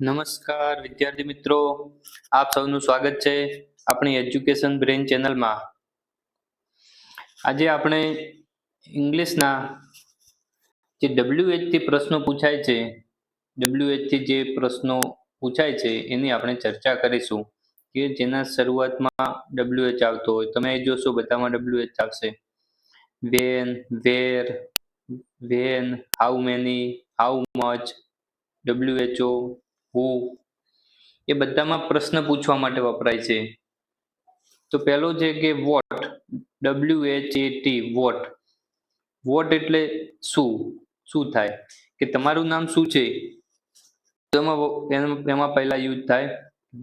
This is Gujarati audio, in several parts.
નમસ્કાર વિદ્યાર્થી મિત્રો, આપ સૌનું સ્વાગત છે આપણી એજ્યુકેશન બ્રેન ચેનલમાં. આજે આપણે ઇંગ્લિશના જે WH થી પ્રશ્નો પૂછાય છે, WH થી જે પ્રશ્નો પૂછાય છે એની આપણે ચર્ચા કરીશું કે જેના શરૂઆતમાં WH આવતો હોય. તમે જોશો બધામાં WH આવશે. When, where, when, how many, how much, WHO, who, એ બધામાં પ્રશ્ન પૂછવા માટે વપરાય છે. તો પહેલો છે કે વોટ, WHAT, વોટ. વોટ એટલે શું થાય કે તમારું નામ શું છે, તો એમાં પહેલા યુઝ થાય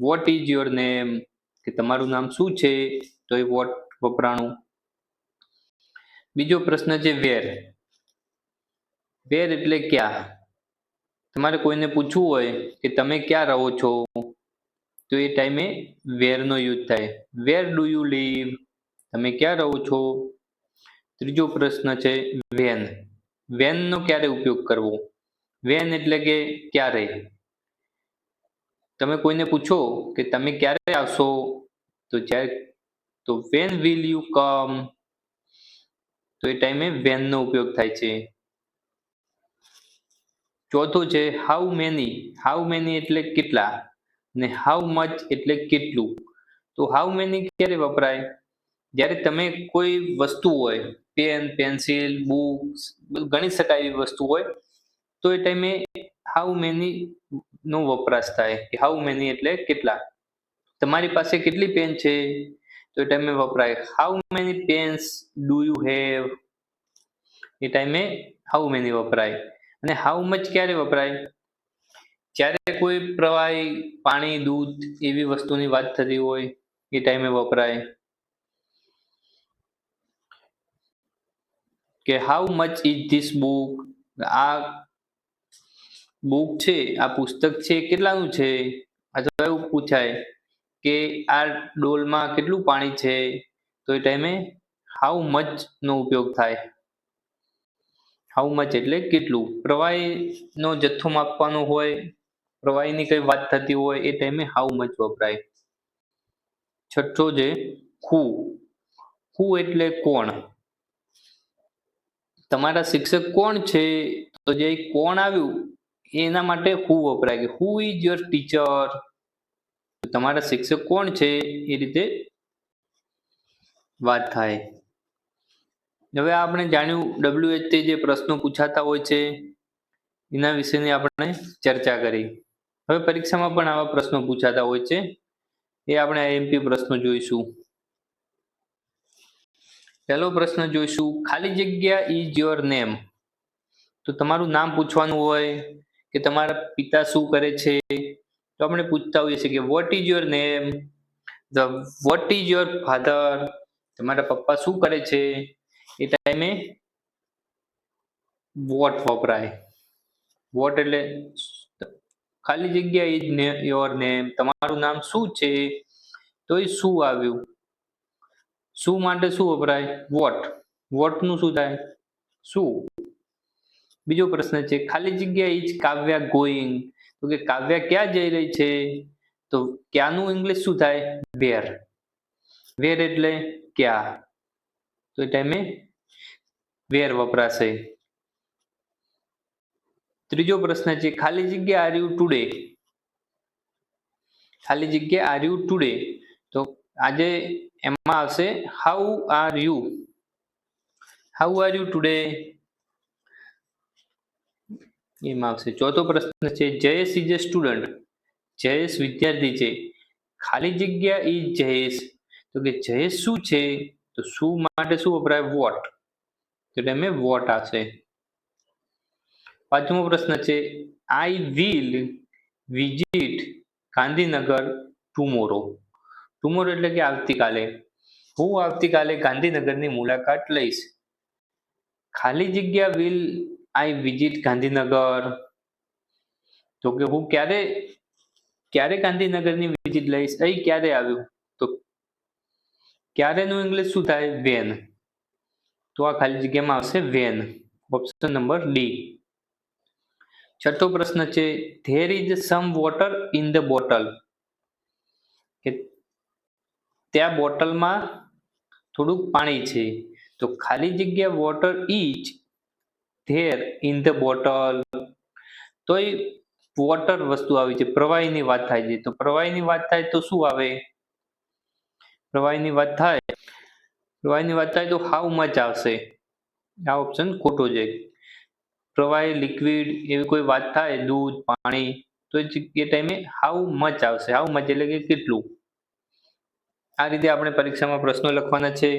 વોટ ઇઝ યોર નેમ, કે તમારું નામ શું છે, તો એ વોટ વપરાણું. બીજો પ્રશ્ન છે વેર. વેર એટલે ક્યાં. તમારે કોઈને પૂછવું હોય કે તમે ક્યાં રહો છો, તો એ ટાઈમે વેર નો યુઝ થાય. વેર ડુ યુ લીવ, તમે ક્યાં રહો છો. ત્રીજો પ્રશ્ન છે વેન. વેન નો ક્યારે ઉપયોગ કરવો. વેન એટલે કે ક્યારે. તમે કોઈને પૂછો કે તમે ક્યારે આવશો, તો વેન વિલ યુ કમ, તો એ ટાઈમે વેન નો ઉપયોગ થાય છે. ચોથું છે હાઉ મેની. હાઉ મેની એટલે કેટલા, ને હાઉ મચ એટલે કેટલું. તો હાઉ મેની ક્યારે વપરાય, જ્યારે તમે કોઈ વસ્તુ હોય, પેન, પેન્સિલ, બુક્સ, ગણી શકાય એવી વસ્તુ હોય, તો એ ટાઈમે હાઉ મેની નો વપરાશ થાય. હાઉ મેની એટલે કેટલા. તમારી પાસે કેટલી પેન છે, તો એ ટાઈમે વપરાય how many pens do you have, એ ટાઈમે હાઉ મેની વપરાય. અને હાઉ મચ ક્યારે વપરાય, જ્યારે કોઈ પ્રવાહી, પાણી, દૂધ એવી વસ્તુની વાત થતી હોય એ ટાઈમે વપરાય. કે how much is this book, આ બુક છે, આ પુસ્તક છે, કેટલાનું છે. અથવા એવું પૂછાય કે આ ડોલમાં કેટલું પાણી છે, તો એ ટાઈમે હાઉ મચ નો ઉપયોગ થાય. હાઉ મચ એટલે કેટલું. પ્રવાહી નો જથ્થો માપવાનો હોય, પ્રવાહીની કઈ વાત થતી હોય, એ ટાઈમે હાઉ મચ વપરાય. છઠ્ઠો છે હુ. હુ એટલે કોણ. તમારા શિક્ષક કોણ છે, તો જે કોણ આવ્યું એના માટે હુ વપરાય, કે હુ ઇઝ યોર ટીચર, તમારા શિક્ષક કોણ છે એ રીતે વાત થાય. હવે આપણે જાણ્યું WH થી જે પ્રશ્નો પૂછાતા હોય છે એના વિશેની આપણે ચર્ચા કરી. હવે પરીક્ષામાં પણ આવા પ્રશ્નો પૂછાતા હોય છે, એ આપણે IMP પ્રશ્નો જોઈશું. પહેલો પ્રશ્ન જોઈશું, ખાલી જગ્યા ઇઝ યોર નેમ. તો તમારું નામ પૂછવાનું હોય કે તમારા પિતા શું કરે છે, તો આપણે પૂછતા હોઈએ છીએ કે what is your name, what is your father, તમારા પપ્પા શું કરે છે, એ ટાઈમે વોટ વપરાય. વોટ એટલે ખાલી જગ્યા ઇઝ યોર નેમ, તમારું નામ શું છે, તો એ શું આવ્યું. શું માટે શું વપરાય, વોટ. વોટ નું શું થાય, શું. બીજો પ્રશ્ન છે ખાલી જગ્યા ઇઝ કાવ્યા ગોઈંગ, તો કે કાવ્યા ક્યાં જઈ રહી છે, તો ક્યાંનું ઇંગ્લિશ શું થાય, વેર. વેર એટલે ક્યાં, તો એ ટાઈમે વેર વપરાશે. ત્રીજો પ્રશ્ન છે ખાલી જગ્યા આર યુ ટુડે. ખાલી જગ્યા આર યુ ટુડે, તો આજે એમાં આવશે how are you. How are you today, એમાં આવશે. ચોથો પ્રશ્ન છે Jayesh is A student. Jayesh વિદ્યાર્થી છે. ખાલી જગ્યા ઇઝ જયેશ, તો કે જયેશ શું છે, તો શું માટે શું વપરાય, વોટ, તો ટાઈમે વોટ આવશે. પાંચમો પ્રશ્ન છે I will visit Gandhinagar tomorrow. Tomorrow એટલે કે આવતીકાલે. હું આવતીકાલે ગાંધીનગરની મુલાકાત લઈશ. ખાલી જગ્યા વિલ આઈ વિઝિટ ગાંધીનગર, તો કે હું ક્યારે ગાંધીનગરની વિઝિટ લઈશ. અહીં ક્યારે આવ્યું, તો ક્યારે નું ઇંગ્લિશ શું થાય, વેન. તો આ ખાલી જગ્યામાં આવશે વેન, ઓપ્શન નંબર ડી. છઠ્ઠો પ્રશ્ન છે there is some water in the bottle, કે ત્યાં બોટલમાં થોડુંક પાણી છે, તો ખાલી જગ્યા water is there in the bottle, તો એ વોટર વસ્તુ આવી છે, પ્રવાહીની વાત થાય છે, તો પ્રવાહીની વાત થાય તો શું આવે? પ્રવાહીની વાત થાય તો હાઉ મચ આવશે, આ ઓપ્શન ખોટો છે. પ્રવાહી લિક્વિડ એવી કોઈ વાત થાય, દૂધ પાણી, તો એ ટાઈમે હાઉ મચ આવશે. હાઉ મચ એટલે કે કેટલું. આ રીતે આપણે પરીક્ષામાં પ્રશ્નો લખવાના છે.